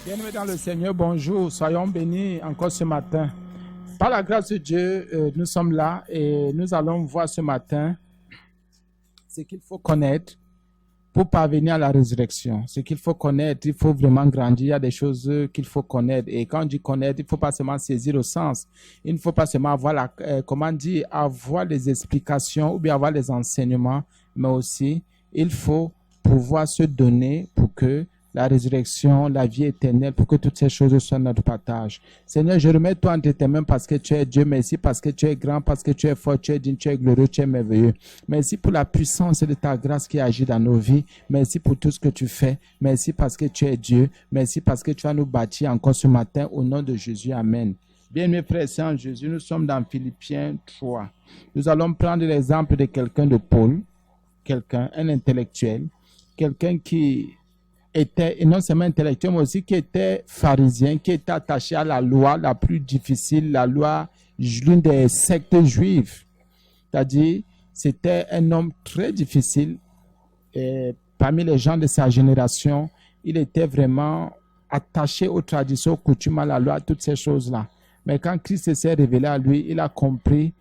Bien-aimés dans le Seigneur, bonjour. Soyons bénis encore ce matin. Par la grâce de Dieu, nous sommes là et nous allons voir ce matin ce qu'il faut connaître pour parvenir à la résurrection. Ce qu'il faut connaître, il faut vraiment grandir. Il y a des choses qu'il faut connaître. Et quand on dit connaître, il ne faut pas seulement saisir au sens. Il ne faut pas seulement avoir, avoir les explications ou bien avoir les enseignements, mais aussi il faut pouvoir se donner pour que la résurrection, la vie éternelle, pour que toutes ces choses soient notre partage. Seigneur, je remets toi entre tes mains parce que tu es Dieu. Merci parce que tu es grand, parce que tu es fort, tu es digne, tu es glorieux, tu es merveilleux. Merci pour la puissance de ta grâce qui agit dans nos vies. Merci pour tout ce que tu fais. Merci parce que tu es Dieu. Merci parce que tu vas nous bâtir encore ce matin au nom de Jésus. Amen. Bien, mes frères et sœurs en Jésus, nous sommes dans Philippiens 3. Nous allons prendre l'exemple de quelqu'un de Paul, un intellectuel, quelqu'un qui était, et non seulement intellectuel, mais aussi qui était pharisien, qui était attaché à la loi la plus difficile, la loi, l'une des sectes juives. C'est-à-dire, c'était un homme très difficile. Et parmi les gens de sa génération, il était vraiment attaché aux traditions, aux coutumes, à la loi, à toutes ces choses-là. Mais quand Christ s'est révélé à lui, il a compris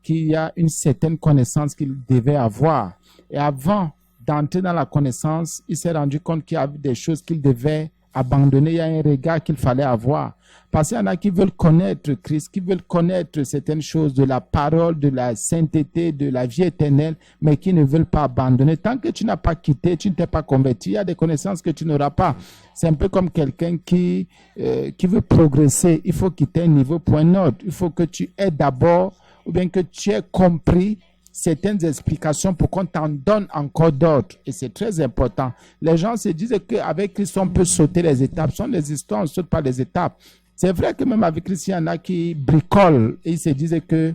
qu'il y a une certaine connaissance qu'il devait avoir. Et avant d'entrer dans la connaissance, il s'est rendu compte qu'il y avait des choses qu'il devait abandonner. Il y a un regard qu'il fallait avoir. Parce qu'il y en a qui veulent connaître Christ, qui veulent connaître certaines choses de la parole, de la sainteté, de la vie éternelle, mais qui ne veulent pas abandonner. Tant que tu n'as pas quitté, tu ne t'es pas converti, il y a des connaissances que tu n'auras pas. C'est un peu comme quelqu'un qui veut progresser. Il faut quitter un niveau pour un autre. Il faut que tu aies d'abord, ou bien que tu aies compris certaines explications pour qu'on t'en donne encore d'autres. Et c'est très important. Les gens se disent qu'avec Christ, on peut sauter les étapes. Ce sont des histoires, on ne saute pas les étapes. C'est vrai que même avec Christ, il y en a qui bricolent. Et ils se disent que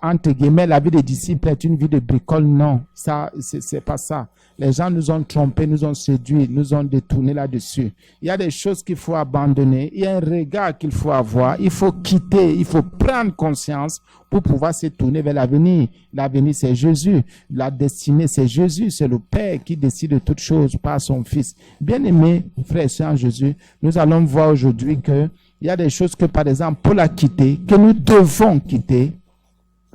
entre guillemets, la vie des disciples est une vie de bricole. Non, ça, c'est pas ça. Les gens nous ont trompés, nous ont séduits, nous ont détournés là-dessus. Il y a des choses qu'il faut abandonner. Il y a un regard qu'il faut avoir. Il faut quitter, il faut prendre conscience pour pouvoir se tourner vers l'avenir. L'avenir, c'est Jésus. La destinée, c'est Jésus. C'est le Père qui décide de toutes choses par son Fils. Bien-aimés, frères et sœurs en Jésus, nous allons voir aujourd'hui qu'il y a des choses que, par exemple, Paul a quittées, que nous devons quitter.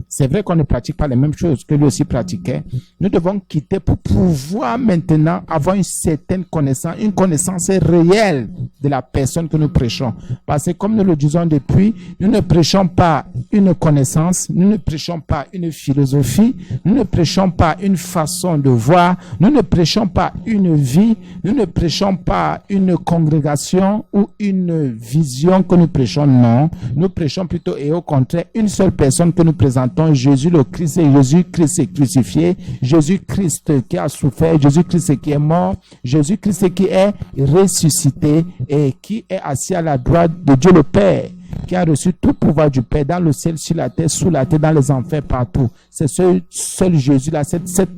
C'est vrai qu'on ne pratique pas les mêmes choses que lui aussi pratiquait. Nous devons quitter pour pouvoir maintenant avoir une certaine connaissance, une connaissance réelle de la personne que nous prêchons. Parce que comme nous le disons depuis, nous ne prêchons pas une connaissance, nous ne prêchons pas une philosophie, nous ne prêchons pas une façon de voir, nous ne prêchons pas une vie, nous ne prêchons pas une congrégation ou une vision que nous prêchons. Non, nous prêchons plutôt et au contraire une seule personne que nous présentons. Jésus le Christ, et Jésus-Christ est crucifié, Jésus-Christ qui a souffert, Jésus-Christ qui est mort, Jésus-Christ qui est ressuscité et qui est assis à la droite de Dieu le Père, qui a reçu tout pouvoir du Père dans le ciel, sur la terre, sous la terre, dans les enfers, partout. C'est ce seul Jésus-là, cette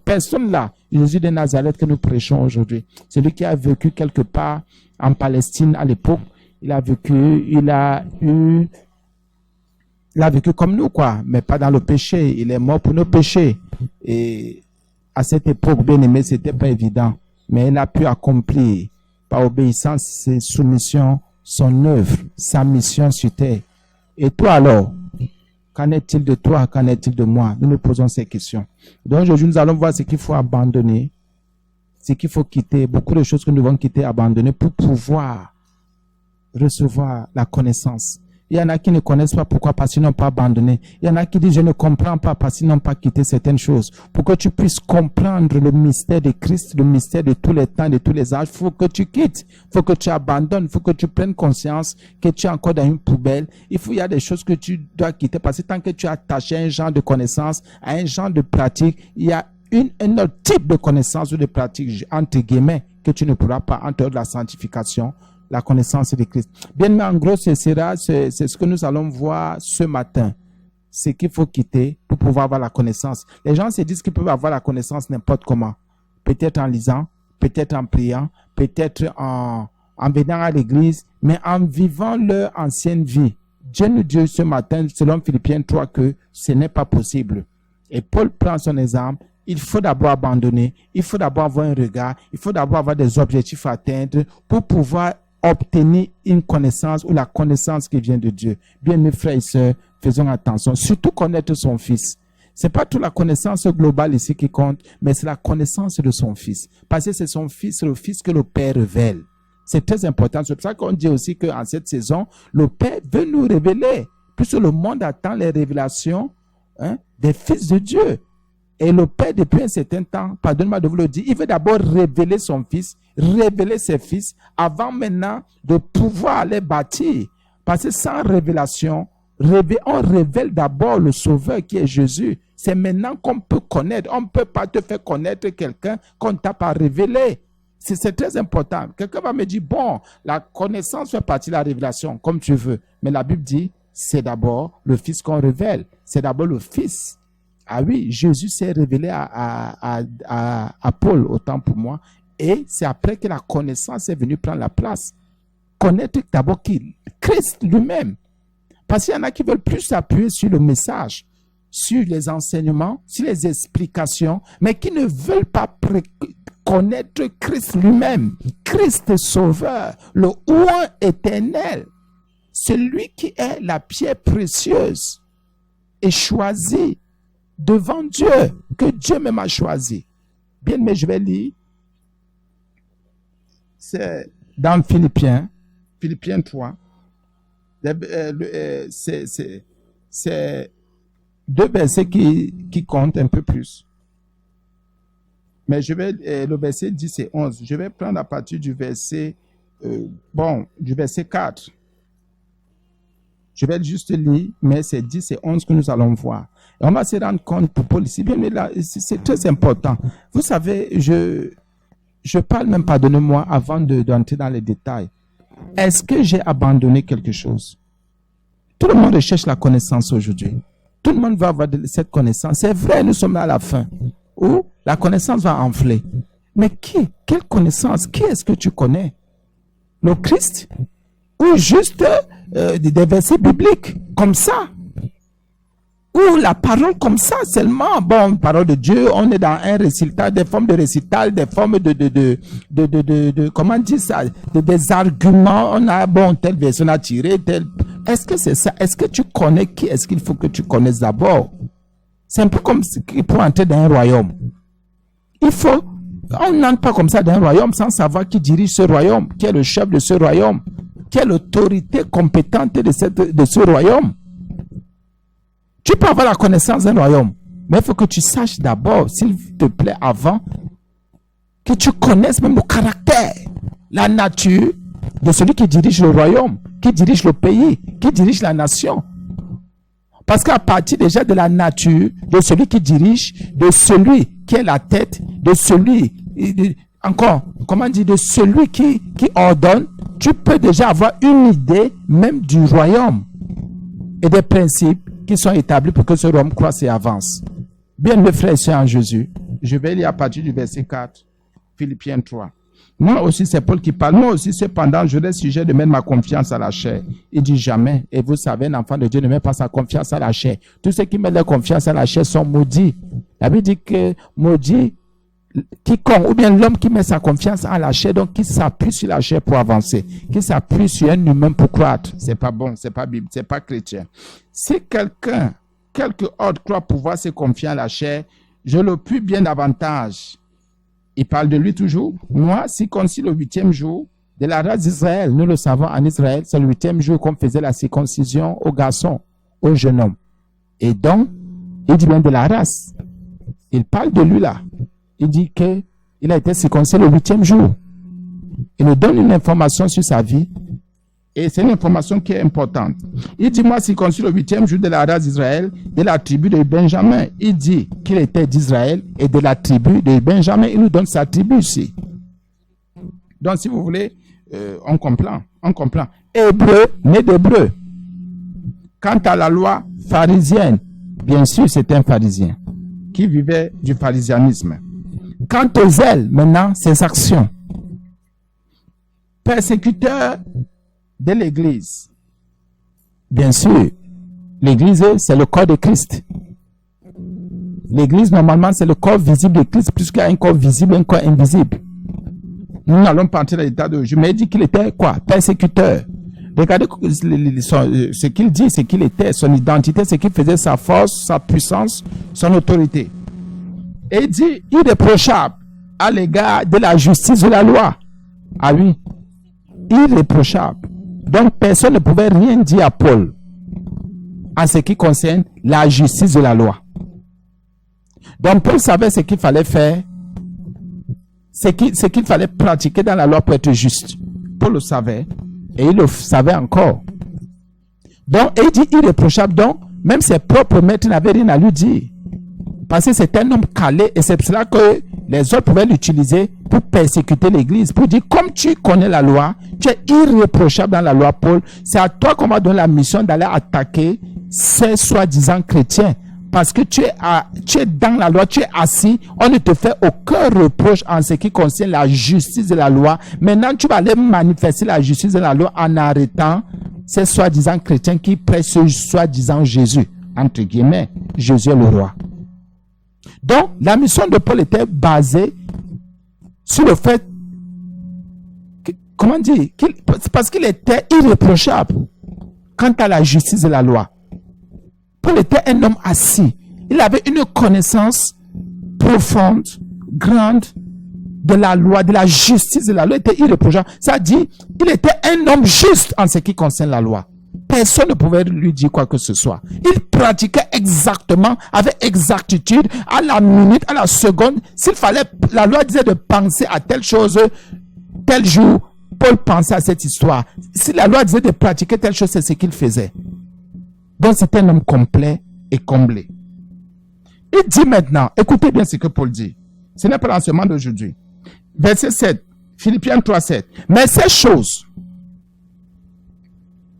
personne-là, Jésus de Nazareth que nous prêchons aujourd'hui. Celui qui a vécu quelque part en Palestine à l'époque, il a vécu comme nous, mais pas dans le péché. Il est mort pour nos péchés. Et à cette époque, bien aimé, c'était pas évident. Mais il a pu accomplir, par obéissance, ses soumissions, son œuvre, sa mission sur terre. Et toi alors, qu'en est-il de toi? Qu'en est-il de moi? Nous nous posons ces questions. Donc aujourd'hui, nous allons voir ce qu'il faut abandonner, ce qu'il faut quitter, beaucoup de choses que nous devons quitter, abandonner pour pouvoir recevoir la connaissance. Il y en a qui ne connaissent pas pourquoi, parce qu'ils n'ont pas abandonné. Il y en a qui disent je ne comprends pas parce qu'ils n'ont pas quitté certaines choses. Pour que tu puisses comprendre le mystère de Christ, le mystère de tous les temps, de tous les âges, il faut que tu quittes, il faut que tu abandonnes, il faut que tu prennes conscience que tu es encore dans une poubelle. Il y a des choses que tu dois quitter parce que tant que tu es attaché à un genre de connaissance, à un genre de pratique, il y a un autre type de connaissance ou de pratique, entre guillemets, que tu ne pourras pas entrer de la sanctification, la connaissance de Christ. Bien, mais en gros, c'est ce que nous allons voir ce matin. Ce qu'il faut quitter pour pouvoir avoir la connaissance. Les gens se disent qu'ils peuvent avoir la connaissance n'importe comment. Peut-être en lisant, peut-être en priant, peut-être en venant à l'église, mais en vivant leur ancienne vie. Dieu nous dit ce matin, selon Philippiens 3, que ce n'est pas possible. Et Paul prend son exemple. il faut d'abord abandonner, il faut d'abord avoir un regard, il faut d'abord avoir des objectifs à atteindre pour pouvoir obtenir une connaissance ou la connaissance qui vient de Dieu. Bien, mes frères et sœurs, faisons attention, surtout connaître son Fils. C'est pas toute la connaissance globale ici qui compte, mais c'est la connaissance de son Fils. Parce que c'est son Fils, le Fils que le Père révèle. C'est très important. C'est pour ça qu'on dit aussi qu'en cette saison, le Père veut nous révéler. Puisque le monde attend les révélations des fils de Dieu. Et le Père, depuis un certain temps, pardonnez-moi de vous le dire, il veut d'abord révéler son Fils, révéler ses fils, avant maintenant de pouvoir les bâtir. Parce que sans révélation, on révèle d'abord le Sauveur qui est Jésus. C'est maintenant qu'on peut connaître. On ne peut pas te faire connaître quelqu'un qu'on ne t'a pas révélé. C'est très important. Quelqu'un va me dire, bon, la connaissance fait partie de la révélation, comme tu veux. Mais la Bible dit, c'est d'abord le Fils qu'on révèle. C'est d'abord le Fils. Ah oui, Jésus s'est révélé à Paul, autant pour moi. Et c'est après que la connaissance est venue prendre la place. Connaître d'abord qui? Christ lui-même. Parce qu'il y en a qui veulent plus s'appuyer sur le message, sur les enseignements, sur les explications, mais qui ne veulent pas connaître Christ lui-même. Christ Sauveur, le oint éternel. Celui qui est la pierre précieuse et choisi devant Dieu, que Dieu même a choisi. Bien, mais je vais lire. C'est dans Philippiens 3. C'est deux versets qui comptent un peu plus. Mais je vais, le verset 10 et 11, je vais prendre à partir du verset, du verset 4. Je vais juste lire, mais c'est 10 et 11 que nous allons voir. Et on va se rendre compte pour Paul ici. Bien, mais là, c'est très important. Vous savez, je parle même, pardonnez-moi, avant d'entrer dans les détails. Est-ce que j'ai abandonné quelque chose? Tout le monde recherche la connaissance aujourd'hui. Tout le monde va avoir cette connaissance. C'est vrai, nous sommes là à la fin, où la connaissance va enfler. Mais qui? Quelle connaissance? Qui est-ce que tu connais? Le Christ? Ou juste des versets bibliques comme ça? Ou la parole comme ça seulement? Bon, parole de Dieu, on est dans un récital, des formes de récital, des formes de comment dire ça? Des arguments. On a, bon, telle version à tirer, telle. Est-ce que c'est ça? Est-ce que tu connais qui est-ce qu'il faut que tu connaisses d'abord? C'est un peu comme pour entrer dans un royaume. On n'entre pas comme ça dans un royaume sans savoir qui dirige ce royaume, qui est le chef de ce royaume, qui est l'autorité compétente de ce royaume. Tu peux avoir la connaissance d'un royaume, mais il faut que tu saches d'abord, s'il te plaît, avant, que tu connaisses même le caractère, la nature de celui qui dirige le royaume, qui dirige le pays, qui dirige la nation. Parce qu'à partir déjà de la nature de celui qui dirige, de celui qui est la tête, de celui, de celui qui ordonne, tu peux déjà avoir une idée même du royaume et des principes qui sont établis pour que ce royaume croisse et avance. Bien, mes frères et sœurs en Jésus, je vais lire à partir du verset 4, Philippiens 3. Moi aussi, c'est Paul qui parle. Moi aussi, cependant, je reste sujet de mettre ma confiance à la chair. Il dit jamais. Et vous savez, un enfant de Dieu ne met pas sa confiance à la chair. Tous ceux qui mettent leur confiance à la chair sont maudits. La Bible dit que maudit quiconque, ou bien l'homme qui met sa confiance à la chair, donc qui s'appuie sur la chair pour avancer, qui s'appuie sur un humain pour croître. C'est pas bon, c'est pas biblique, c'est pas chrétien. Si quelqu'un, quelque autre croit pouvoir se confier à la chair, je le puis bien davantage. Il parle de lui toujours. Moi, circoncis le 8e jour de la race d'Israël. Nous le savons, en Israël, c'est le 8e jour qu'on faisait la circoncision aux garçons, aux jeunes hommes. Et donc, il dit bien de la race. Il parle de lui là. Il dit qu'il a été circoncis le 8e jour. Il nous donne une information sur sa vie. Et c'est une information qui est importante. Il dit, moi, circoncis le 8e jour de la race d'Israël, de la tribu de Benjamin. Il dit qu'il était d'Israël et de la tribu de Benjamin. Il nous donne sa tribu ici. Donc, si vous voulez, on comprend. Hébreu, né d'Hébreu. Quant à la loi pharisienne, bien sûr, c'est un pharisien qui vivait du pharisianisme. Quant aux zèles, maintenant, ses actions. Persécuteur de l'Église. Bien sûr, l'Église, c'est le corps de Christ. L'église, normalement, c'est le corps visible de Christ, puisqu'il y a un corps visible et un corps invisible. Nous n'allons pas entrer dans l'état de... Je m'ai dit qu'il était quoi? Persécuteur. Regardez ce qu'il dit, ce qu'il était, son identité, ce qu'il faisait, sa force, sa puissance, son autorité. Et il dit, irréprochable à l'égard de la justice de la loi. Ah oui, irréprochable. Donc, personne ne pouvait rien dire à Paul en ce qui concerne la justice de la loi. Donc, Paul savait ce qu'il fallait faire, ce qu'il fallait pratiquer dans la loi pour être juste. Paul le savait et il le savait encore. Donc, il dit irréprochable. Donc, même ses propres maîtres n'avaient rien à lui dire. Parce que c'est un homme calé et c'est pour cela que les autres pouvaient l'utiliser pour persécuter l'église. Pour dire, comme tu connais la loi, tu es irréprochable dans la loi, Paul. C'est à toi qu'on va donner la mission d'aller attaquer ces soi-disant chrétiens. Parce que tu es dans la loi, tu es assis, on ne te fait aucun reproche en ce qui concerne la justice de la loi. Maintenant, tu vas aller manifester la justice de la loi en arrêtant ces soi-disant chrétiens qui prêchent ce soi-disant Jésus. Entre guillemets, Jésus est le roi. Donc, la mission de Paul était basée sur le fait, comment dire, parce qu'il était irréprochable quant à la justice de la loi. Paul était un homme assis. Il avait une connaissance profonde, grande de la loi, de la justice de la loi. Il était irréprochable. Ça dit, il était un homme juste en ce qui concerne la loi. Personne ne pouvait lui dire quoi que ce soit. Il pratiquait exactement, avec exactitude, à la minute, à la seconde. S'il fallait, la loi disait de penser à telle chose, tel jour, Paul pensait à cette histoire. Si la loi disait de pratiquer telle chose, c'est ce qu'il faisait. Donc c'est un homme complet et comblé. Il dit maintenant, écoutez bien ce que Paul dit. Ce n'est pas l'enseignement d'aujourd'hui. Verset 7, Philippiens 3, 7. Mais ces choses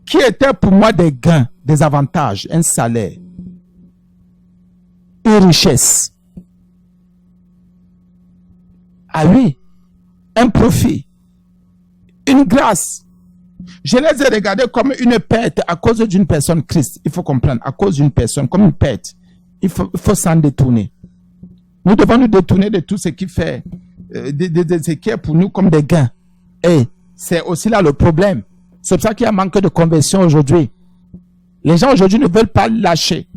qui étaient pour moi des gains, des avantages, un salaire, une richesse. Ah oui, un profit, une grâce. Je les ai regardés comme une perte à cause d'une personne Christ. Il faut comprendre, à cause d'une personne, comme une perte. Il faut s'en détourner. Nous devons nous détourner de tout ce qui fait, de ce qui est pour nous comme des gains. Et c'est aussi là le problème. C'est pour ça qu'il y a un manque de conversion aujourd'hui. Les gens aujourd'hui ne veulent pas lâcher,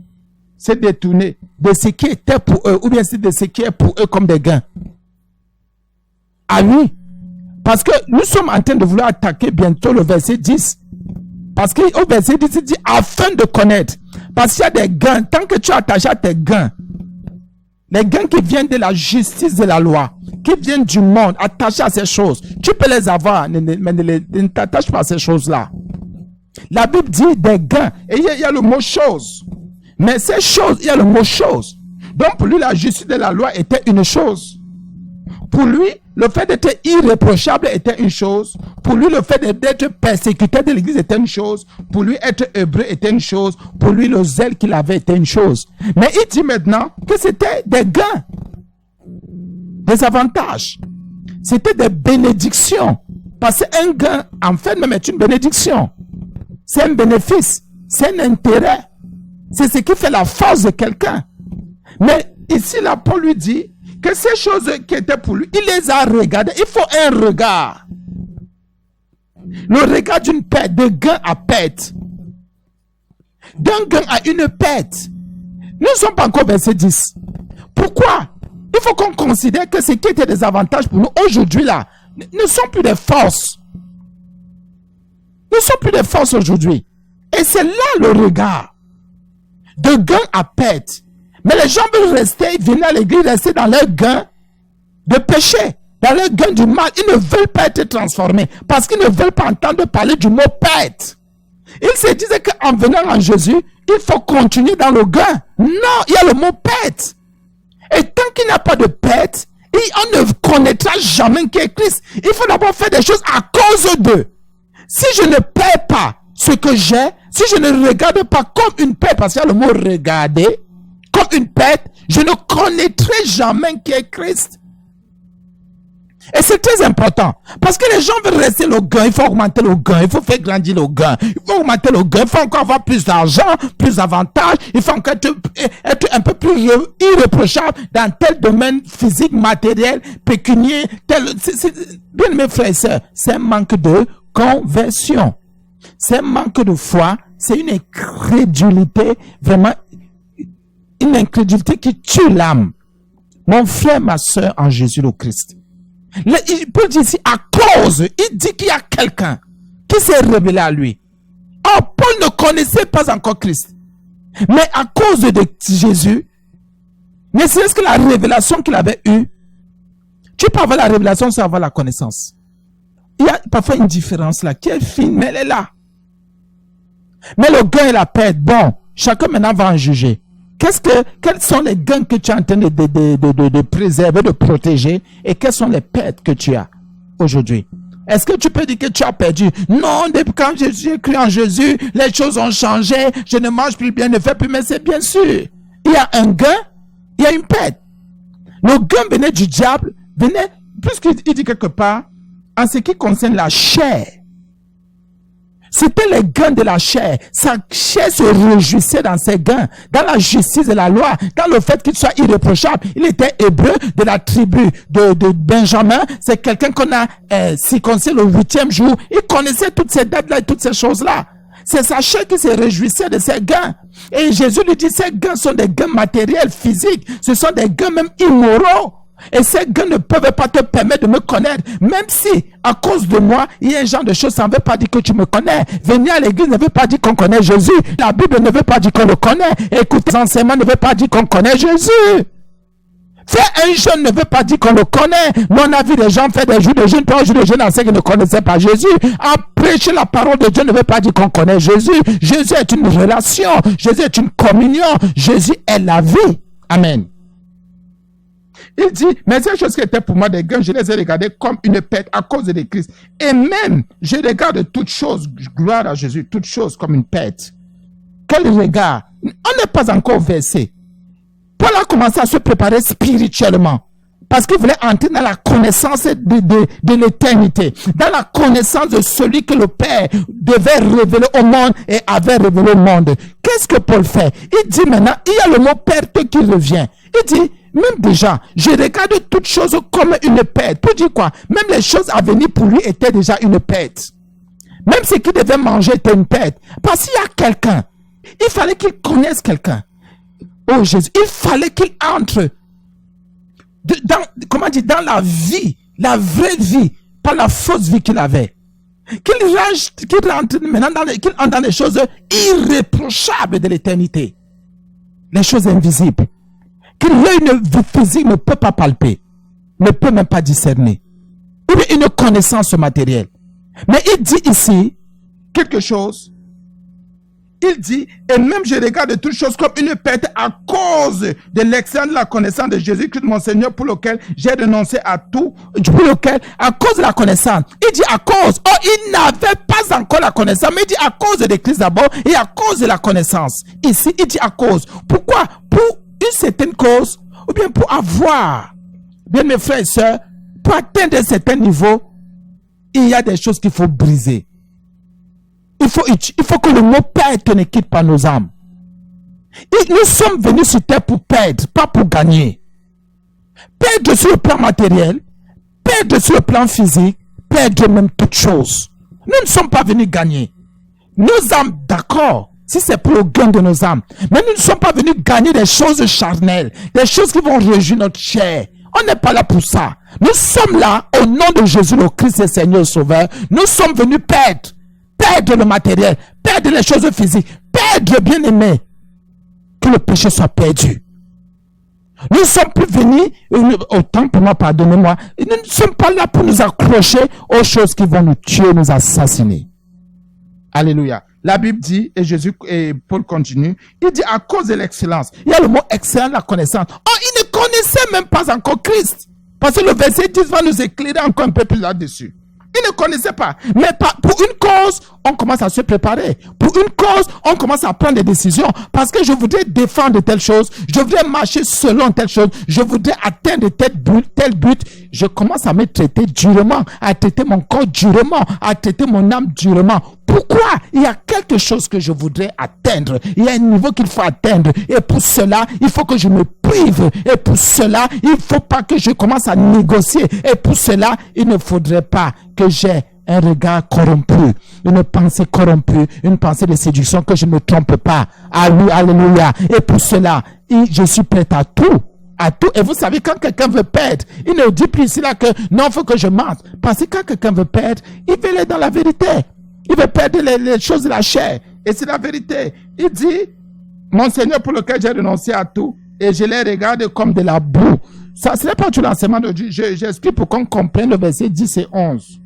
se détourner de ce qui était pour eux, ou bien de ce qui est pour eux comme des gains. Ah oui, parce que nous sommes en train de vouloir attaquer bientôt le verset 10. Parce qu'au verset 10, il dit afin de connaître. Parce qu'il y a des gains. Tant que tu es attaché à tes gains, les gains qui viennent de la justice de la loi, qui viennent du monde, attachés à ces choses, tu peux les avoir, mais ne t'attache pas à ces choses-là. La Bible dit des gains, et il y a le mot chose. Mais ces choses, il y a le mot chose. Donc pour lui, la justice de la loi était une chose. Pour lui, le fait d'être irréprochable était une chose. Pour lui, le fait d'être persécuté de l'église était une chose. Pour lui, être hébreu était une chose. Pour lui, le zèle qu'il avait était une chose. Mais il dit maintenant que c'était des gains, des avantages. C'était des bénédictions. Parce qu'un gain, en fait, même est une bénédiction. C'est un bénéfice. C'est un intérêt. C'est ce qui fait la force de quelqu'un. Mais ici, là, Paul lui dit que ces choses qui étaient pour lui, il les a regardées. Il faut un regard. Le regard d'une perte, de gain à perte. D'un gain à une perte. Nous ne sommes pas encore verset 10. Pourquoi? Il faut qu'on considère que ce qui était des avantages pour nous aujourd'hui là, ne sont plus des forces. Ne sont plus des forces aujourd'hui. Et c'est là le regard. De gain à perte. Mais les gens veulent rester, ils viennent à l'église, rester dans leur gain de péché, dans leur gain du mal. Ils ne veulent pas être transformés parce qu'ils ne veulent pas entendre parler du mot perte. Ils se disaient qu'en venant en Jésus, il faut continuer dans le gain. Non, il y a le mot perte. Et tant qu'il n'y a pas de perte, on ne connaîtra jamais qui est Christ. Il faut d'abord faire des choses à cause d'eux. Si je ne perds pas ce que j'ai, si je ne regarde pas comme une perte, parce qu'il y a le mot regarder, comme une perte, je ne connaîtrai jamais qui est Christ. Et c'est très important. Parce que les gens veulent rester le gain. Il faut augmenter le gain. Il faut faire grandir le gain. Il faut augmenter le gain. Il faut encore avoir plus d'argent, plus d'avantages. Il faut encore être un peu plus irréprochable dans tel domaine physique, matériel, pécunier. Bien, mes frères et sœurs, c'est un manque de conversion. C'est un manque de foi. C'est une incrédulité, vraiment, une incrédulité qui tue l'âme. Mon frère, ma sœur en Jésus le Christ. Paul dit ici, à cause, il dit qu'il y a quelqu'un qui s'est révélé à lui. Oh, Paul ne connaissait pas encore Christ. Mais à cause de Jésus, mais c'est que la révélation qu'il avait eue, tu peux avoir la révélation sans avoir la connaissance. Il y a parfois une différence là, qui est fine, mais elle est là. Mais le gain et la perte, bon, chacun maintenant va en juger. Quels sont les gains que tu es en train de préserver, de protéger, et quelles sont les pertes que tu as aujourd'hui? Est-ce que tu peux dire que tu as perdu? Non, depuis quand j'ai cru en Jésus, les choses ont changé, je ne mange plus bien, ne fais plus, mais c'est bien sûr. Il y a un gain, il y a une perte. Le gain venait du diable, puisqu'il dit quelque part, en ce qui concerne la chair. C'était les gains de la chair. Sa chair se réjouissait dans ses gains, dans la justice de la loi, dans le fait qu'il soit irréprochable. Il était hébreu de la tribu de Benjamin. C'est quelqu'un qu'on a circoncis le 8e jour. Il connaissait toutes ces dates-là et toutes ces choses-là. C'est sa chair qui se réjouissait de ses gains. Et Jésus lui dit, ces gains sont des gains matériels, physiques. Ce sont des gains même immoraux. Et ces gains ne peuvent pas te permettre de me connaître. Même si, à cause de moi, il y a un genre de choses, ça ne veut pas dire que tu me connais. Venir à l'église ne veut pas dire qu'on connaît Jésus. La Bible ne veut pas dire qu'on le connaît. Écouter les enseignements ne veut pas dire qu'on connaît Jésus. Faire un jeûne ne veut pas dire qu'on le connaît. Nous, on a vu des gens faire des jours de jeûne, 3 jours de jeûne, en ceux qui ne connaissaient pas Jésus. À prêcher la parole de Dieu ne veut pas dire qu'on connaît Jésus. Jésus est une relation. Jésus est une communion. Jésus est la vie. Amen. Il dit, mais ces choses qui étaient pour moi des gains, je les ai regardées comme une perte à cause de Christ. Et même, je regarde toutes choses, gloire à Jésus, toutes choses comme une perte. Quel regard? On n'est pas encore versé. Paul a commencé à se préparer spirituellement. Parce qu'il voulait entrer dans la connaissance de l'éternité. Dans la connaissance de celui que le Père devait révéler au monde et avait révélé au monde. Qu'est-ce que Paul fait? Il dit maintenant, il y a le mot perte qui revient. Il dit, même déjà, je regarde toutes choses comme une perte. Pour dire quoi? Même les choses à venir pour lui étaient déjà une perte. Même ce qu'il devait manger était une perte. Parce qu'il y a quelqu'un. Il fallait qu'il connaisse quelqu'un. Oh Jésus, il fallait qu'il entre dans la vie, la vraie vie, pas la fausse vie qu'il avait. Qu'il rentre maintenant qu'il entre dans les choses irréprochables de l'éternité. Les choses invisibles. Que l'œil physique ne peut pas palper, ne peut même pas discerner. Ou bien une connaissance matérielle. Mais il dit ici quelque chose. Il dit, et même je regarde toutes choses comme une perte à cause de l'excellence de la connaissance de Jésus-Christ, mon Seigneur, pour lequel j'ai renoncé à tout, à cause de la connaissance. Il dit à cause, il n'avait pas encore la connaissance, mais il dit à cause de Christ d'abord et à cause de la connaissance. Ici, il dit à cause. Pourquoi? Pour une certaine cause, ou bien pour avoir, bien mes frères et sœurs, pour atteindre un certain niveau, il y a des choses qu'il faut briser. Il faut que le mot perdre ne quitte pas nos âmes. Et nous sommes venus sur terre pour perdre, pas pour gagner. Perdre sur le plan matériel, perdre sur le plan physique, perdre même toutes choses. Nous ne sommes pas venus gagner. Nos âmes, d'accord, si c'est pour le gain de nos âmes. Mais nous ne sommes pas venus gagner des choses charnelles, des choses qui vont réjouir notre chair. On n'est pas là pour ça. Nous sommes là au nom de Jésus le Christ et Seigneur Sauveur. Nous sommes venus perdre le matériel, perdre les choses physiques, perdre bien-aimé, que le péché soit perdu. Nous ne sommes plus venus, autant pour moi, pardonnez-moi, nous ne sommes pas là pour nous accrocher aux choses qui vont nous tuer, nous assassiner. Alléluia. La Bible dit, et Paul continue, il dit à cause de l'excellence. Il y a le mot excellent, la connaissance. Il ne connaissait même pas encore Christ. Parce que le verset 10 va nous éclairer encore un peu plus là-dessus. Il ne connaissait pas. Mais pour une cause, on commence à se préparer. Pour une cause, on commence à prendre des décisions. Parce que je voudrais défendre telle chose, je voudrais marcher selon telle chose, je voudrais atteindre tel but. Je commence à me traiter durement, à traiter mon corps durement, à traiter mon âme durement. Pourquoi? Il y a quelque chose que je voudrais atteindre. Il y a un niveau qu'il faut atteindre. Et pour cela, il faut que je me prive. Et pour cela, il ne faut pas que je commence à négocier. Et pour cela, il ne faudrait pas que j'ai un regard corrompu, une pensée corrompue, une pensée de séduction, que je ne me trompe pas. Alléluia. Et pour cela, je suis prêt à tout. Et vous savez, quand quelqu'un veut perdre, il ne dit plus ici là que non, il faut que je mente. Parce que quand quelqu'un veut perdre, il veut aller dans la vérité. Il veut perdre les choses de la chair. Et c'est la vérité. Il dit, mon Seigneur pour lequel j'ai renoncé à tout, et je les regarde comme de la boue. Ça, ce n'est pas tout l'enseignement de Dieu. J'explique pour qu'on comprenne le verset 10 et 11.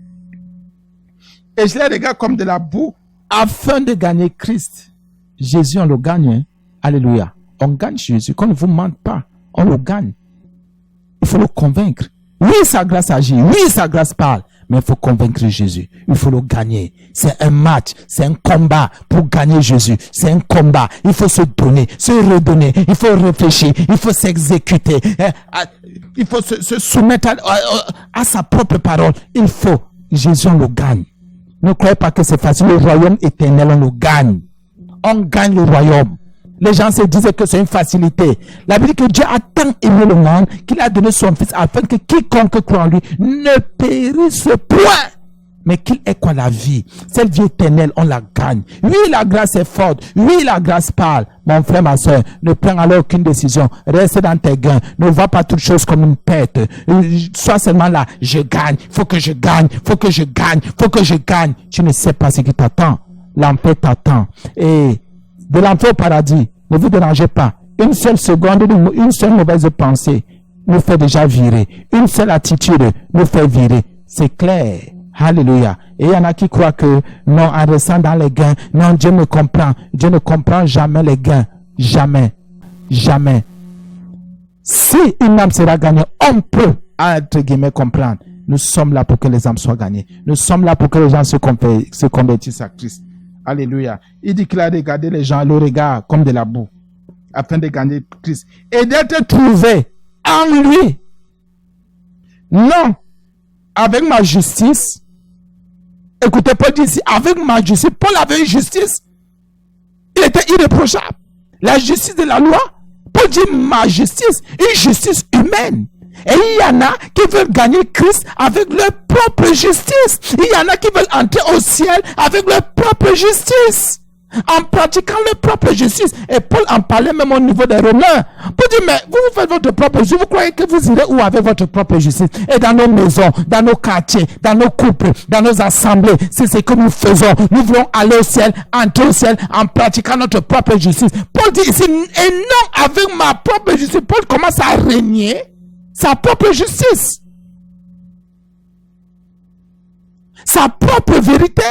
Et je les regarde comme de la boue afin de gagner Christ. Jésus, on le gagne. Hein? Alléluia. On gagne Jésus. Qu'on ne vous mente pas. On le gagne. Il faut le convaincre. Oui, sa grâce agit. Oui, sa grâce parle. Mais il faut convaincre Jésus. Il faut le gagner. C'est un match. C'est un combat pour gagner Jésus. C'est un combat. Il faut se donner, se redonner. Il faut réfléchir. Il faut s'exécuter. Il faut se soumettre à sa propre parole. Il faut. Jésus, on le gagne. Ne croyez pas que c'est facile. Le royaume éternel, on le gagne. On gagne le royaume. Les gens se disaient que c'est une facilité. La Bible dit que Dieu a tant aimé le monde qu'il a donné son Fils afin que quiconque croit en lui ne périsse point, mais qu'il ait quoi la vie. Cette vie éternelle, on la gagne. Oui, la grâce est forte. Oui, la grâce parle. Mon frère, ma soeur, ne prends alors aucune décision. Reste dans tes gains. Ne vois pas toute chose comme une perte. Sois seulement là. Je gagne. Faut que je gagne. Faut que je gagne. Faut que je gagne. Tu ne sais pas ce qui t'attend. L'enfer t'attend. Et de l'enfer au paradis, ne vous dérangez pas. Une seule seconde, une seule mauvaise pensée nous fait déjà virer. Une seule attitude nous fait virer. C'est clair. Alléluia. Et il y en a qui croient que non, en restant dans les gains, non, Dieu me comprend. Dieu ne comprend jamais les gains. Jamais. Jamais. Si une âme sera gagnée, on peut, entre guillemets, comprendre. Nous sommes là pour que les âmes soient gagnées. Nous sommes là pour que les gens se convertissent à Christ. Alléluia. Il dit qu'il a regardé les gens, le regard comme de la boue, afin de gagner Christ. Et d'être trouvé en lui. Non, avec ma justice. Écoutez, Paul dit ici, avec ma justice. Paul avait une justice. Il était irréprochable. La justice de la loi. Paul dit ma justice, une justice humaine. Et il y en a qui veulent gagner Christ avec leur propre justice. Il y en a qui veulent entrer au ciel avec leur propre justice. En pratiquant leur propre justice. Et Paul en parlait même au niveau des Romains. Paul dit, mais vous faites votre propre justice. Vous croyez que vous irez où avec votre propre justice? Et dans nos maisons, dans nos quartiers, dans nos couples, dans nos assemblées, c'est ce que nous faisons. Nous voulons aller au ciel, entrer au ciel en pratiquant notre propre justice. Paul dit ici, et non avec ma propre justice. Paul commence à régner sa propre justice, sa propre vérité,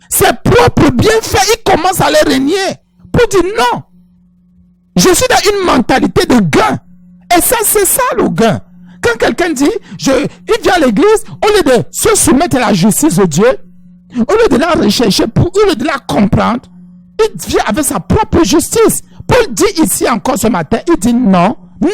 ses propres bienfaits. Il commence à les régner pour dire non, je suis dans une mentalité de gain. Et ça, c'est ça le gain. Quand quelqu'un dit, il vient à l'église, au lieu de se soumettre à la justice de Dieu, au lieu de la rechercher, au lieu de la comprendre, il vient avec sa propre justice. Paul dit ici encore ce matin, il dit non, non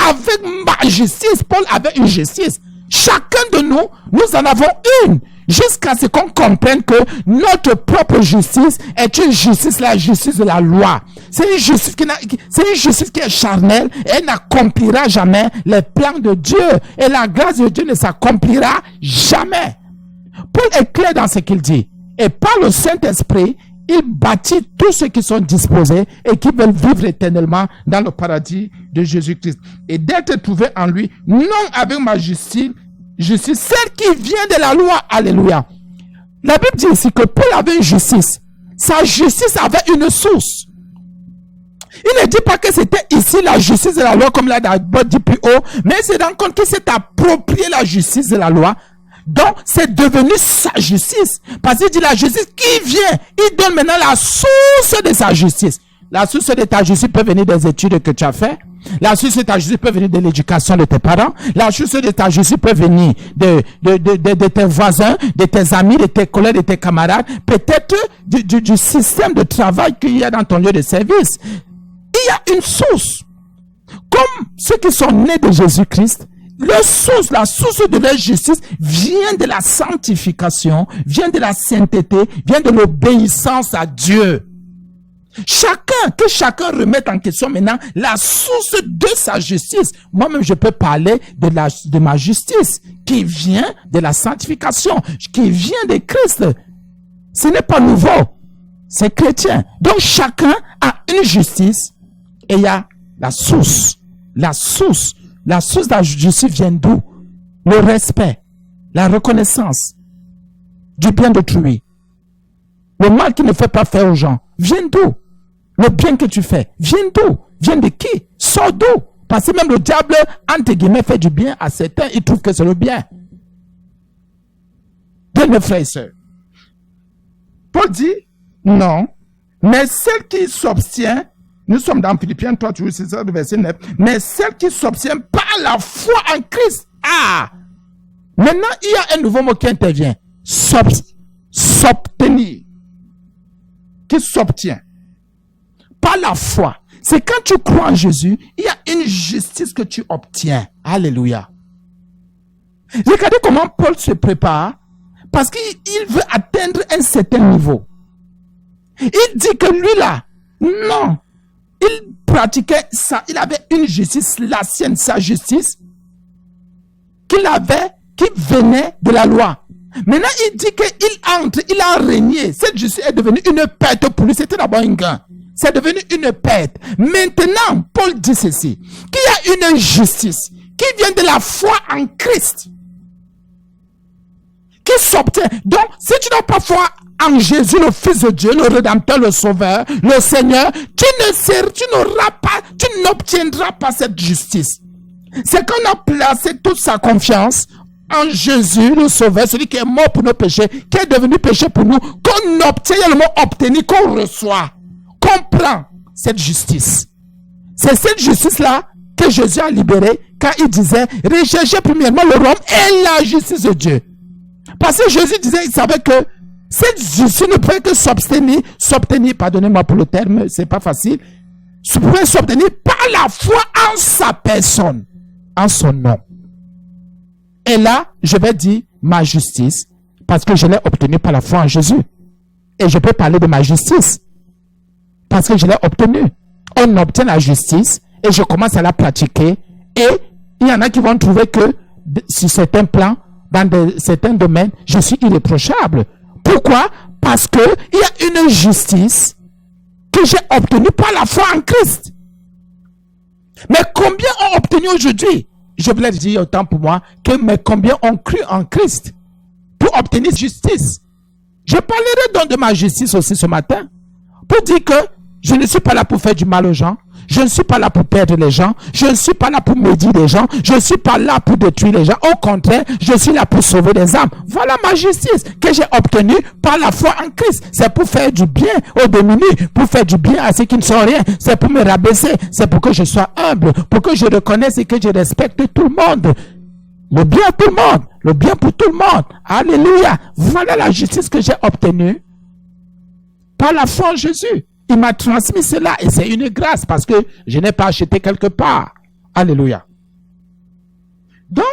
avec ma justice. Paul avait une justice. Chacun de nous, nous en avons une. Jusqu'à ce qu'on comprenne que notre propre justice est une justice, la justice de la loi. C'est une justice qui est charnelle et elle n'accomplira jamais les plans de Dieu. Et la grâce de Dieu ne s'accomplira jamais. Paul est clair dans ce qu'il dit. Et par le Saint-Esprit, il bâtit tous ceux qui sont disposés et qui veulent vivre éternellement dans le paradis de Jésus-Christ. Et d'être trouvé en lui, non avec ma justice, celle qui vient de la loi. Alléluia. La Bible dit ici que Paul avait une justice. Sa justice avait une source. Il ne dit pas que c'était ici la justice de la loi comme l'a dit plus haut, mais c'est dans le compte qu'il s'est approprié la justice de la loi. Donc, c'est devenu sa justice. Parce qu'il dit la justice qui vient. Il donne maintenant la source de sa justice. La source de ta justice peut venir des études que tu as fait. La source de ta justice peut venir de l'éducation de tes parents. La source de ta justice peut venir de tes voisins, de tes amis, de tes collègues, de tes camarades. Peut-être du système de travail qu'il y a dans ton lieu de service. Il y a une source. Comme ceux qui sont nés de Jésus-Christ, la source de leur justice vient de la sanctification, vient de la sainteté, vient de l'obéissance à Dieu. Que chacun remette en question maintenant la source de sa justice. Moi-même, je peux parler de ma justice qui vient de la sanctification, qui vient de Christ. Ce n'est pas nouveau, c'est chrétien. Donc chacun a une justice et il y a la source. La source de la justice vient d'où? Le respect, la reconnaissance du bien d'autrui. Le mal qu'il ne fait pas faire aux gens vient d'où? Le bien que tu fais vient d'où? Vient de qui? Sort d'où? Parce que même le diable, entre guillemets, fait du bien à certains, il trouve que c'est le bien. Bien, mes frères et sœurs. Paul dit, non, mais celle qui s'obtient, nous sommes dans Philippiens 3, c'est ça, le verset 9, mais celle qui s'obtient par la foi en Christ. Ah! Maintenant, il y a un nouveau mot qui intervient. S'obtenir. Qui s'obtient. Par la foi. C'est quand tu crois en Jésus, il y a une justice que tu obtiens. Alléluia. Regardez comment Paul se prépare. Parce qu'il veut atteindre un certain niveau. Il dit que lui là, non. Il pratiquait ça. Il avait une justice, la sienne, sa justice, qui venait de la loi. Maintenant, il dit qu'il a régné. Cette justice est devenue une perte pour lui. C'était d'abord un gain. C'est devenu une perte. Maintenant, Paul dit ceci, qu'il y a une justice qui vient de la foi en Christ, qui s'obtient. Donc, si tu n'as pas foi en Jésus, le Fils de Dieu, le Rédempteur, le Sauveur, le Seigneur, tu n'obtiendras pas cette justice. C'est qu'on a placé toute sa confiance en Jésus, le Sauveur, celui qui est mort pour nos péchés, qui est devenu péché pour nous, qu'on obtient, il y a le mot obtenir, qu'on reçoit, qu'on prend cette justice. C'est cette justice-là que Jésus a libérée quand il disait, recherchez premièrement le royaume et la justice de Dieu. Parce que Jésus disait, il savait que cette justice ne peut que s'obtenir, pardonnez-moi pour le terme, c'est pas facile, peut s'obtenir par la foi en sa personne, en son nom. Et là, je vais dire ma justice, parce que je l'ai obtenue par la foi en Jésus. Et je peux parler de ma justice, parce que je l'ai obtenue. On obtient la justice, et je commence à la pratiquer, et il y en a qui vont trouver que, sur certains plans, dans certains domaines, je suis irréprochable. Pourquoi? Parce que il y a une justice que j'ai obtenue par la foi en Christ. Mais combien ont obtenu aujourd'hui? Je voulais dire autant pour moi que mais combien ont cru en Christ pour obtenir justice? Je parlerai donc de ma justice aussi ce matin pour dire que je ne suis pas là pour faire du mal aux gens. Je ne suis pas là pour perdre les gens. Je ne suis pas là pour maudire les gens. Je ne suis pas là pour détruire les gens. Au contraire, je suis là pour sauver les âmes. Voilà ma justice que j'ai obtenue par la foi en Christ. C'est pour faire du bien aux démunis, pour faire du bien à ceux qui ne sont rien. C'est pour me rabaisser. C'est pour que je sois humble, pour que je reconnaisse et que je respecte tout le monde. Le bien à tout le monde. Le bien pour tout le monde. Alléluia. Voilà la justice que j'ai obtenue par la foi en Jésus. Il m'a transmis cela et c'est une grâce parce que je n'ai pas acheté quelque part. Alléluia. Donc,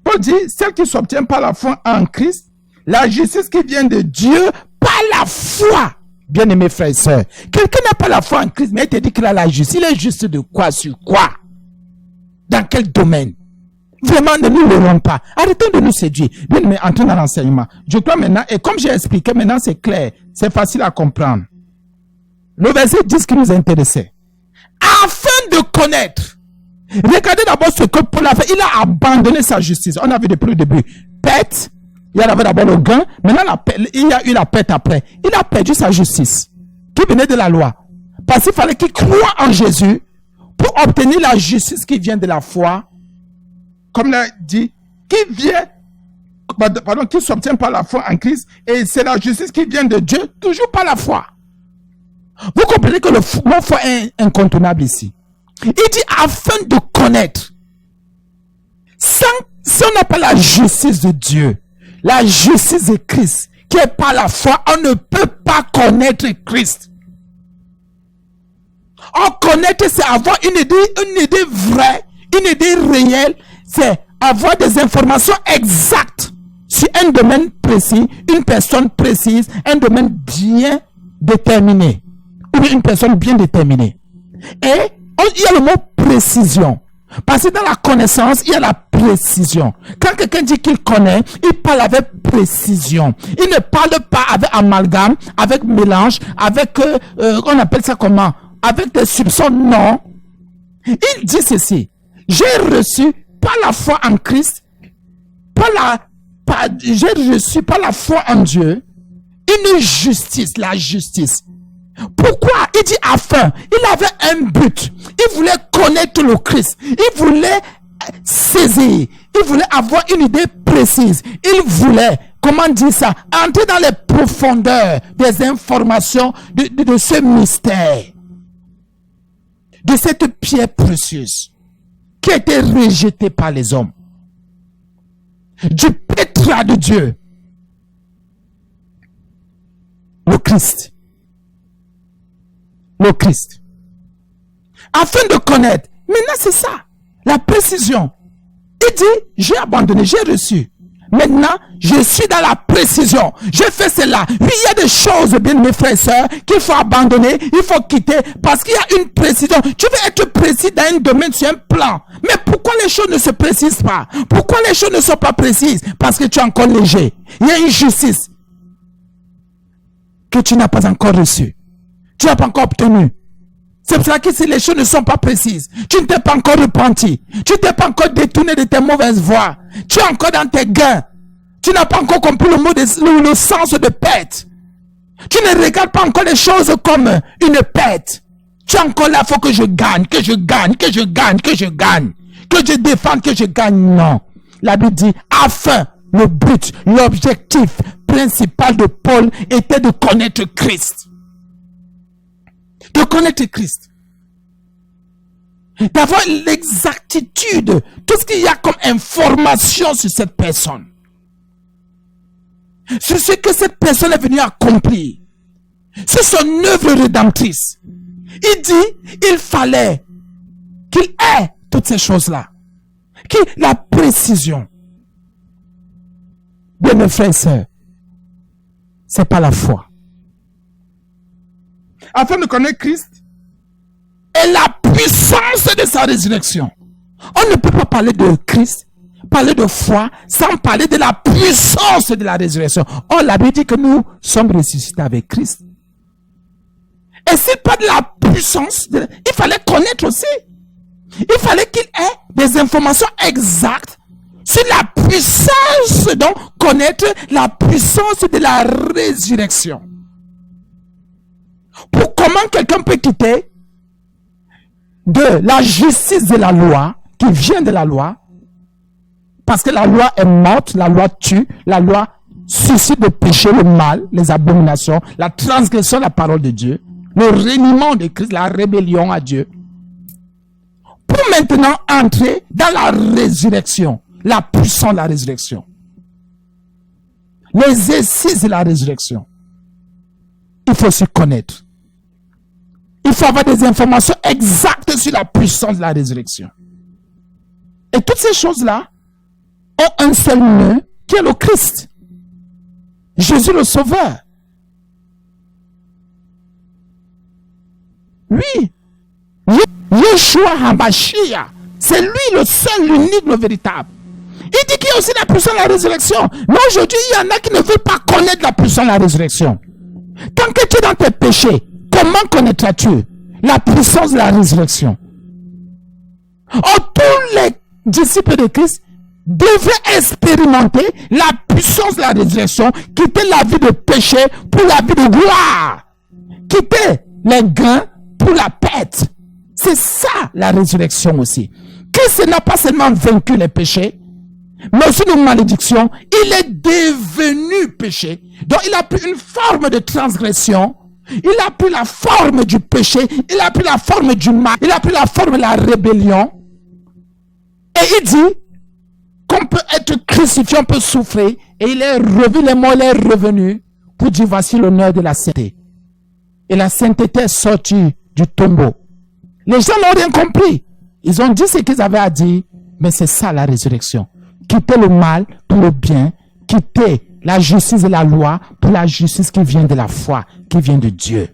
Paul dit, celle qui s'obtient par la foi en Christ, la justice qui vient de Dieu par la foi. Bien-aimés frères et sœurs, quelqu'un n'a pas la foi en Christ, mais il te dit qu'il a la justice. Il est juste de quoi, sur quoi? Dans quel domaine? Vraiment, ne nous leurrons pas. Arrêtons de nous séduire. Bien, mais entrons dans l'enseignement. Je crois maintenant, et comme j'ai expliqué, maintenant c'est clair, c'est facile à comprendre. Le verset 10 qui nous intéressait. Afin de connaître. Regardez d'abord ce que Paul a fait. Il a abandonné sa justice. On a vu depuis le début. Perte. Il y avait d'abord le gain. Maintenant, il y a eu la perte après. Il a perdu sa justice. Qui venait de la loi. Parce qu'il fallait qu'il croie en Jésus pour obtenir la justice qui vient de la foi. Comme l'a dit, qui s'obtient par la foi en Christ, et c'est la justice qui vient de Dieu, toujours par la foi. Vous comprenez que le mot foi est incontournable ici. Il dit afin de connaître. Si on n'a pas la justice de Dieu, la justice de Christ, qui est par la foi, on ne peut pas connaître Christ. On connaître, c'est avoir une idée vraie, une idée réelle, c'est avoir des informations exactes sur un domaine précis, une personne précise, un domaine bien déterminé, ou une personne bien déterminée. Et il y a le mot précision. Parce que dans la connaissance, il y a la précision. Quand quelqu'un dit qu'il connaît, il parle avec précision. Il ne parle pas avec amalgame, avec mélange, avec, on appelle ça comment? Avec des soupçons, non. Il dit ceci. J'ai reçu par la foi en Christ, j'ai reçu par la foi en Dieu, une justice, la justice. Pourquoi? Il dit afin. Il avait un but. Il voulait connaître le Christ. Il voulait saisir. Il voulait avoir une idée précise. Il voulait, comment dire ça, entrer dans les profondeurs des informations de ce mystère. De cette pierre précieuse qui a été rejetée par les hommes. Du pétrin de Dieu. Le Christ. Le Christ. Afin de connaître. Maintenant, c'est ça. La précision. Il dit, j'ai abandonné, j'ai reçu. Maintenant, je suis dans la précision. J'ai fait cela. Oui, il y a des choses, bien mes frères et sœurs, qu'il faut abandonner, il faut quitter, parce qu'il y a une précision. Tu veux être précis dans un domaine, sur un plan. Mais pourquoi les choses ne se précisent pas? Pourquoi les choses ne sont pas précises? Parce que tu es encore léger. Il y a une justice que tu n'as pas encore reçue. Tu n'as pas encore obtenu. C'est pour ça que si les choses ne sont pas précises, tu ne t'es pas encore repenti. Tu ne t'es pas encore détourné de tes mauvaises voies. Tu es encore dans tes gains. Tu n'as pas encore compris le sens de perte. Tu ne regardes pas encore les choses comme une perte. Tu es encore là, il faut que je gagne, que je gagne, que je gagne, que je gagne. Que je défende, que je gagne. Non. La Bible dit, afin, le but, l'objectif principal de Paul était de connaître Christ. De connaître Christ. D'avoir l'exactitude, tout ce qu'il y a comme information sur cette personne. Sur ce que cette personne est venue accomplir. Sur son œuvre rédemptrice. Il dit, il fallait qu'il ait toutes ces choses-là. La précision. Bien mes frères et sœurs, c'est pas la foi. Afin de connaître Christ et la puissance de sa résurrection. On ne peut pas parler de Christ, parler de foi, sans parler de la puissance de la résurrection. On l'avait dit que nous sommes ressuscités avec Christ. Et s'il parle de la puissance, il fallait connaître aussi. Il fallait qu'il ait des informations exactes sur la puissance, donc connaître la puissance de la résurrection. Pour comment quelqu'un peut quitter de la justice de la loi, qui vient de la loi, parce que la loi est morte, la loi tue, la loi suscite le péché, le mal, les abominations, la transgression de la parole de Dieu, le reniement de Christ, la rébellion à Dieu. Pour maintenant entrer dans la résurrection, la puissance de la résurrection, les exercices de la résurrection, il faut se connaître. Il faut avoir des informations exactes sur la puissance de la résurrection. Et toutes ces choses-là ont un seul nom qui est le Christ. Jésus le Sauveur. Oui. Yeshua HaMashiach. C'est lui le seul, l'unique, le véritable. Il dit qu'il y a aussi la puissance de la résurrection. Mais aujourd'hui, il y en a qui ne veulent pas connaître la puissance de la résurrection. Tant que tu es dans tes péchés, comment connaîtras-tu la puissance de la résurrection? Oh, tous les disciples de Christ devaient expérimenter la puissance de la résurrection, quitter la vie de péché pour la vie de gloire, quitter les gains pour la perte. C'est ça la résurrection aussi. Christ n'a pas seulement vaincu les péchés, mais aussi nos malédictions. Il est devenu péché. Donc il a pris une forme de transgression Il a pris la forme du péché, il a pris la forme du mal, il a pris la forme de la rébellion. Et il dit qu'on peut être crucifié, on peut souffrir. Et il est revenu, les morts, il est revenu pour dire voici l'honneur de la sainteté. Et la sainteté est sortie du tombeau. Les gens n'ont rien compris. Ils ont dit ce qu'ils avaient à dire, mais c'est ça la résurrection. Quitter le mal pour le bien, quitter la justice et la loi pour la justice qui vient de la foi, qui vient de Dieu.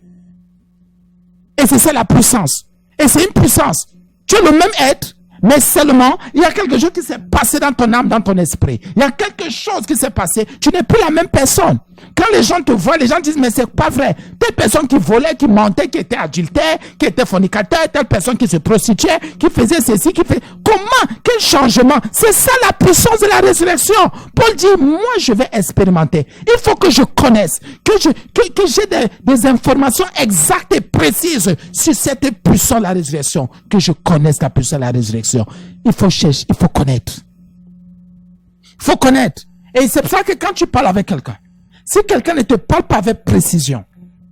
Et c'est ça la puissance. Et c'est une puissance. Tu es le même être, mais seulement, il y a quelque chose qui s'est passé dans ton âme, dans ton esprit. Il y a quelque chose qui s'est passé. Tu n'es plus la même personne. Quand les gens te voient, les gens disent, mais c'est pas vrai. Telle personne qui volait, qui mentait, qui était adultère, qui était fornicateur, telle personne qui se prostituait, qui faisait ceci, qui fait... Comment? Quel changement? C'est ça la puissance de la résurrection. Paul dit, moi je vais expérimenter. Il faut que je connaisse, que j'ai des informations exactes et précises sur cette puissance de la résurrection. Que je connaisse la puissance de la résurrection. Il faut chercher, il faut connaître. Il faut connaître. Et c'est pour ça que quand tu parles avec quelqu'un, si quelqu'un ne te parle pas avec précision,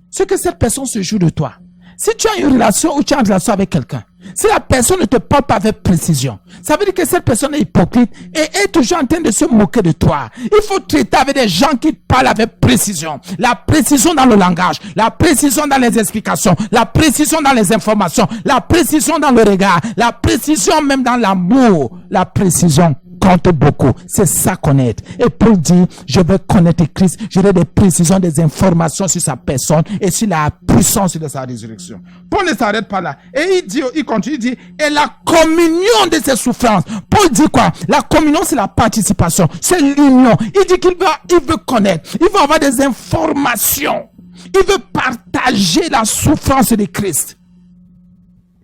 c'est que cette personne se joue de toi. Si tu as une relation ou tu as une relation avec quelqu'un, si la personne ne te parle pas avec précision, ça veut dire que cette personne est hypocrite et est toujours en train de se moquer de toi. Il faut traiter avec des gens qui parlent avec précision. La précision dans le langage, la précision dans les explications, la précision dans les informations, la précision dans le regard, la précision même dans l'amour, la précision compte beaucoup. C'est ça connaître. Et Paul dit, je veux connaître Christ, j'aurai des précisions, des informations sur sa personne et sur la puissance de sa résurrection. Paul ne s'arrête pas là. Et il dit, il continue, il dit, et la communion de ses souffrances. Paul dit quoi? La communion, c'est la participation, c'est l'union. Il dit il veut connaître, il veut avoir des informations. Il veut partager la souffrance de Christ.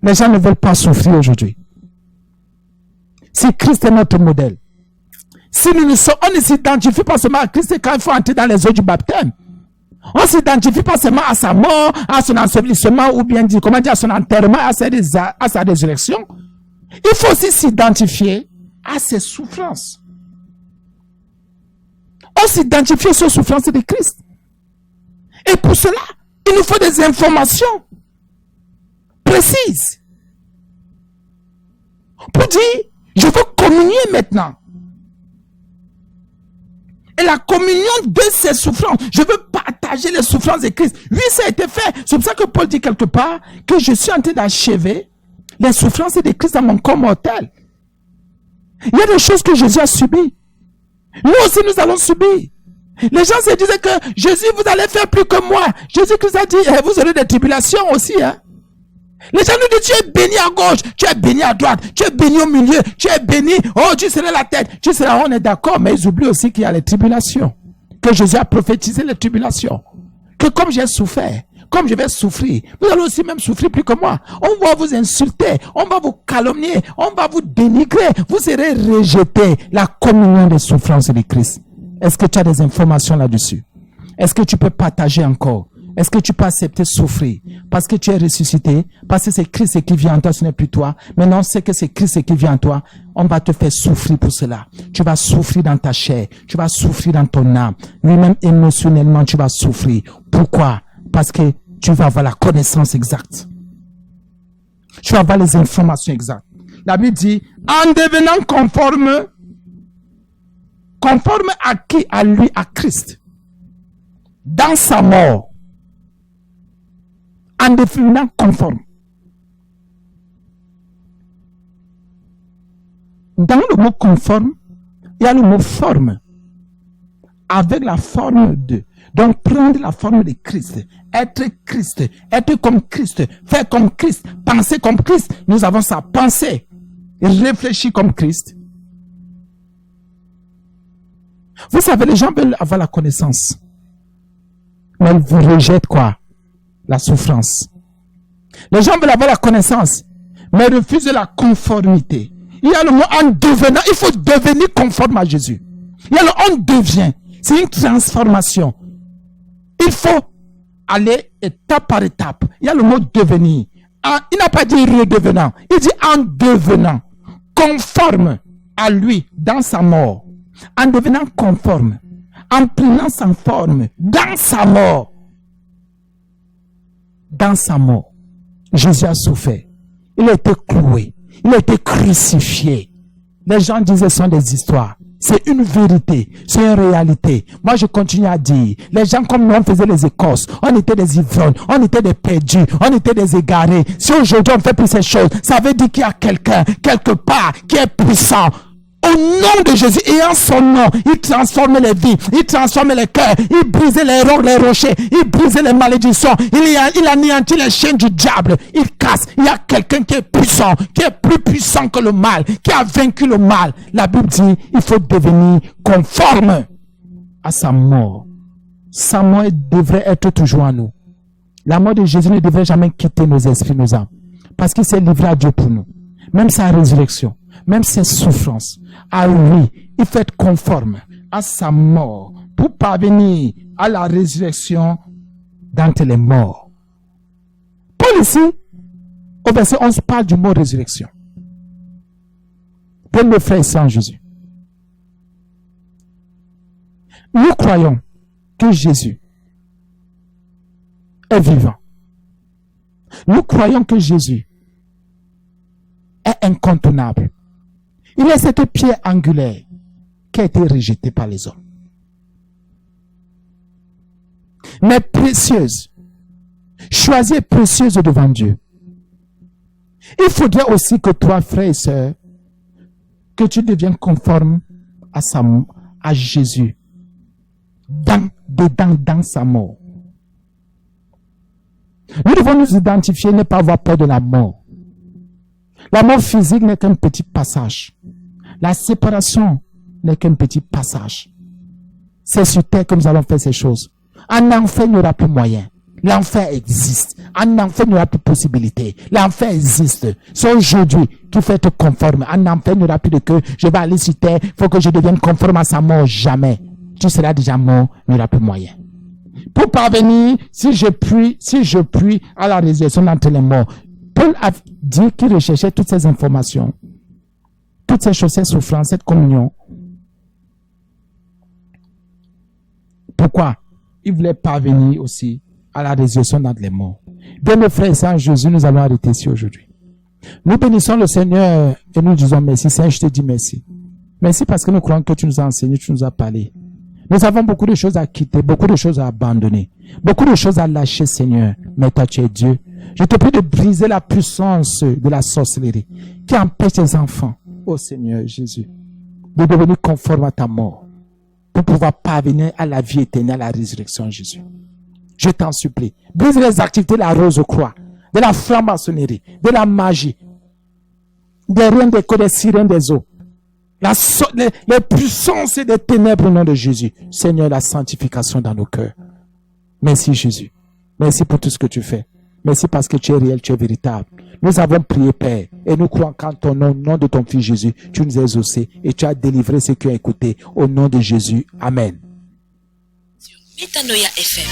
Les gens ne veulent pas souffrir aujourd'hui. Si Christ est notre modèle, si on ne s'identifie pas seulement à Christ quand il faut entrer dans les eaux du baptême, on ne s'identifie pas seulement à sa mort, à son ensevelissement, ou bien dit, comment dire, à son enterrement, à sa résurrection. Il faut aussi s'identifier à ses souffrances. On s'identifie aux souffrances de Christ. Et pour cela, il nous faut des informations précises. Pour dire, je veux communier maintenant. Et la communion de ces souffrances, je veux partager les souffrances de Christ. Oui, ça a été fait. C'est pour ça que Paul dit quelque part que je suis en train d'achever les souffrances de Christ dans mon corps mortel. Il y a des choses que Jésus a subies. Nous aussi, nous allons subir. Les gens se disaient que Jésus, vous allez faire plus que moi. Jésus-Christ a dit, vous aurez des tribulations aussi, hein. Les gens nous disent, tu es béni à gauche, tu es béni à droite, tu es béni au milieu, tu es béni, oh, tu seras la tête, tu seras, on est d'accord, mais ils oublient aussi qu'il y a les tribulations. Que Jésus a prophétisé les tribulations. Que comme j'ai souffert, comme je vais souffrir, vous allez aussi même souffrir plus que moi. On va vous insulter, on va vous calomnier, on va vous dénigrer, vous serez rejetés. La communion des souffrances de Christ. Est-ce que tu as des informations là-dessus? Est-ce que tu peux partager encore? Est-ce que tu peux accepter souffrir? Parce que tu es ressuscité, parce que c'est Christ qui vient en toi, ce n'est plus toi. Maintenant, c'est que c'est Christ qui vient en toi. On va te faire souffrir pour cela. Tu vas souffrir dans ta chair. Tu vas souffrir dans ton âme. Lui-même, émotionnellement, tu vas souffrir. Pourquoi? Parce que tu vas avoir la connaissance exacte. Tu vas avoir les informations exactes. La Bible dit, en devenant conforme à qui? À lui, à Christ. Dans sa mort. En devenant conforme. Dans le mot conforme, il y a le mot forme. Avec la forme de. Donc prendre la forme de Christ. Être comme Christ. Faire comme Christ. Penser comme Christ. Nous avons sa pensée. Réfléchir comme Christ. Vous savez, les gens veulent avoir la connaissance. Mais ils vous rejettent quoi? La souffrance. Les gens veulent avoir la connaissance, mais refusent la conformité. Il y a le mot en devenant, il faut devenir conforme à Jésus. Il y a le on devient, c'est une transformation. Il faut aller étape par étape. Il y a le mot devenir. Il n'a pas dit redevenant, il dit en devenant conforme à lui dans sa mort. En devenant conforme, en prenant sa forme dans sa mort. dans sa mort, Jésus a souffert. Il a été cloué. Il a été crucifié. Les gens disaient ce sont des histoires. C'est une vérité, c'est une réalité. Moi, je continue à dire, les gens comme nous, on faisait les Écosses, on était des ivrognes, on était des perdus, on était des égarés. Si aujourd'hui on fait plus ces choses, ça veut dire qu'il y a quelqu'un, quelque part, qui est puissant. Au nom de Jésus, et en son nom, il transforme les vies, il transforme les cœurs, il brise les rochers, il brise les malédictions, il anéantit les chaînes du diable, il casse. Il y a quelqu'un qui est puissant, qui est plus puissant que le mal, qui a vaincu le mal. La Bible dit, il faut devenir conforme à sa mort. Sa mort devrait être toujours en nous. La mort de Jésus ne devrait jamais quitter nos esprits, nos âmes, parce qu'il s'est livré à Dieu pour nous. Même sa résurrection, même ses souffrances. Ah oui, il faut être conforme à sa mort pour parvenir à la résurrection d'entre les morts. Paul ici, au verset 11, parle du mot résurrection. Paul le frère sans Jésus. Nous croyons que Jésus est vivant. Nous croyons que Jésus est incontournable. Il est cette pierre angulaire qui a été rejetée par les hommes. Mais précieuse, choisie et précieuse devant Dieu. Il faudrait aussi que toi, frères et sœurs, que tu deviennes conforme à Jésus, dans sa mort. Nous devons nous identifier, ne pas avoir peur de la mort. La mort physique n'est qu'un petit passage. La séparation n'est qu'un petit passage. C'est sur terre que nous allons faire ces choses. En enfer, il n'y aura plus moyen. L'enfer existe. En enfer, il n'y aura plus possibilité. L'enfer existe. C'est aujourd'hui qu'il faut être conforme. En enfer, il n'y aura plus de que je vais aller sur terre, il faut que je devienne conforme à sa mort. Jamais. Tu seras déjà mort, il n'y aura plus moyen. Pour parvenir, si je prie à la résurrection d'entre les morts, Paul a dit qu'il recherchait toutes ces informations, toutes ces choses, ces souffrances, cette communion. Pourquoi? Il voulait parvenir aussi à la résurrection d'entre les morts. Bien, mes frères et sœurs, Jésus, nous allons arrêter ici aujourd'hui. Nous bénissons le Seigneur et nous disons merci. Seigneur, je te dis merci. Merci parce que nous croyons que tu nous as enseigné, tu nous as parlé. Nous avons beaucoup de choses à quitter, beaucoup de choses à abandonner, beaucoup de choses à lâcher, Seigneur. Mais toi, tu es Dieu. Je te prie de briser la puissance de la sorcellerie qui empêche les enfants, ô Seigneur Jésus, de devenir conformes à ta mort pour pouvoir parvenir à la vie éternelle, à la résurrection, Jésus. Je t'en supplie. Brise les activités de la rose-croix, de la franc-maçonnerie, de la magie, des reins des codes, des sirènes des eaux. Les puissances et des ténèbres au nom de Jésus. Seigneur, la sanctification dans nos cœurs. Merci Jésus. Merci pour tout ce que tu fais. Merci parce que tu es réel, tu es véritable. Nous avons prié, Père, et nous croyons qu'en ton nom, au nom de ton Fils Jésus, tu nous as exaucés et tu as délivré ceux qui ont écouté. Au nom de Jésus. Amen. Sur Metanoia FM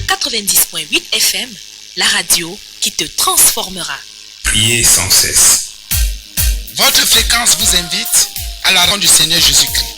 90.8 FM, la radio qui te transformera. Priez sans cesse. Votre fréquence vous invite à la rencontre du Seigneur Jésus-Christ.